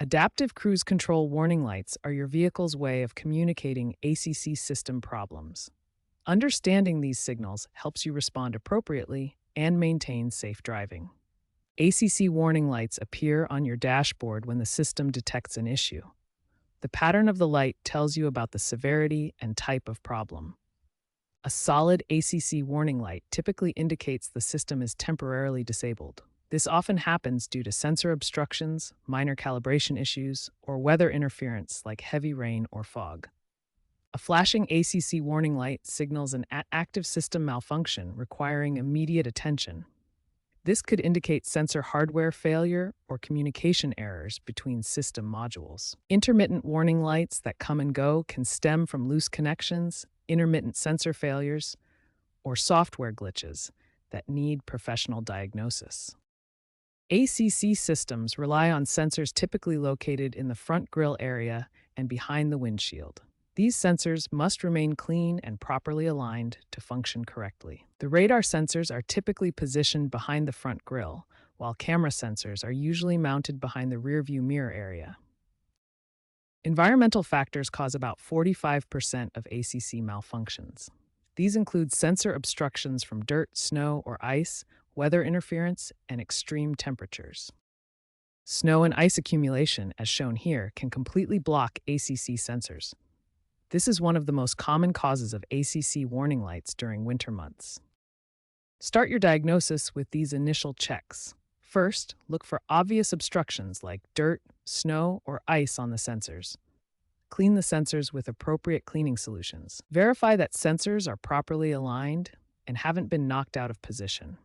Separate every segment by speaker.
Speaker 1: Adaptive cruise control warning lights are your vehicle's way of communicating ACC system problems. Understanding these signals helps you respond appropriately and maintain safe driving. ACC warning lights appear on your dashboard when the system detects an issue. The pattern of the light tells you about the severity and type of problem. A solid ACC warning light typically indicates the system is temporarily disabled. This often happens due to sensor obstructions, minor calibration issues, or weather interference like heavy rain or fog. A flashing ACC warning light signals an active system malfunction requiring immediate attention. This could indicate sensor hardware failure or communication errors between system modules. Intermittent warning lights that come and go can stem from loose connections, intermittent sensor failures, or software glitches that need professional diagnosis. ACC systems rely on sensors typically located in the front grille area and behind the windshield. These sensors must remain clean and properly aligned to function correctly. The radar sensors are typically positioned behind the front grille, while camera sensors are usually mounted behind the rearview mirror area. Environmental factors cause about 45% of ACC malfunctions. These include sensor obstructions from dirt, snow, or ice, weather interference, and extreme temperatures. Snow and ice accumulation, as shown here, can completely block ACC sensors. This is one of the most common causes of ACC warning lights during winter months. Start your diagnosis with these initial checks. First, look for obvious obstructions like dirt, snow, or ice on the sensors. Clean the sensors with appropriate cleaning solutions. Verify that sensors are properly aligned and haven't been knocked out of position.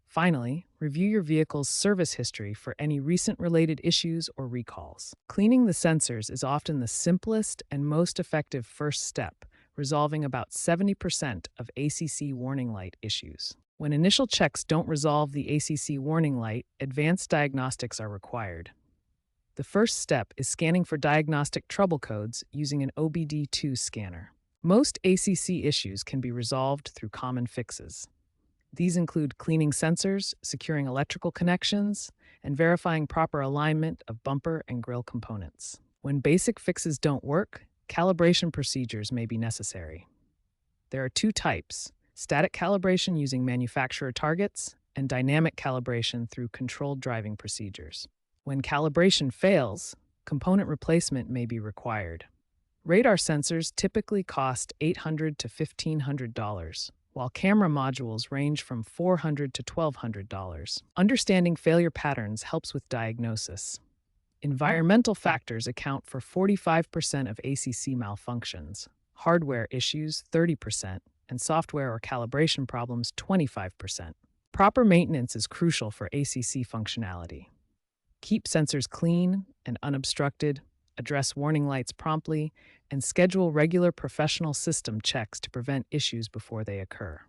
Speaker 1: Finally, review your vehicle's service history for any recent related issues or recalls. Cleaning the sensors is often the simplest and most effective first step, resolving about 70% of ACC warning light issues. When initial checks don't resolve the ACC warning light, advanced diagnostics are required. The first step is scanning for diagnostic trouble codes using an OBD2 scanner. Most ACC issues can be resolved through common fixes. These include cleaning sensors, securing electrical connections, and verifying proper alignment of bumper and grille components. When basic fixes don't work, calibration procedures may be necessary. There are two types: static calibration using manufacturer targets and dynamic calibration through controlled driving procedures. When calibration fails, component replacement may be required. Radar sensors typically cost $800 to $1,500, while camera modules range from $400 to $1,200. Understanding failure patterns helps with diagnosis. Environmental factors account for 45% of ACC malfunctions, hardware issues 30%, and software or calibration problems 25%. Proper maintenance is crucial for ACC functionality. Keep sensors clean and unobstructed, address warning lights promptly, and schedule regular professional system checks to prevent issues before they occur.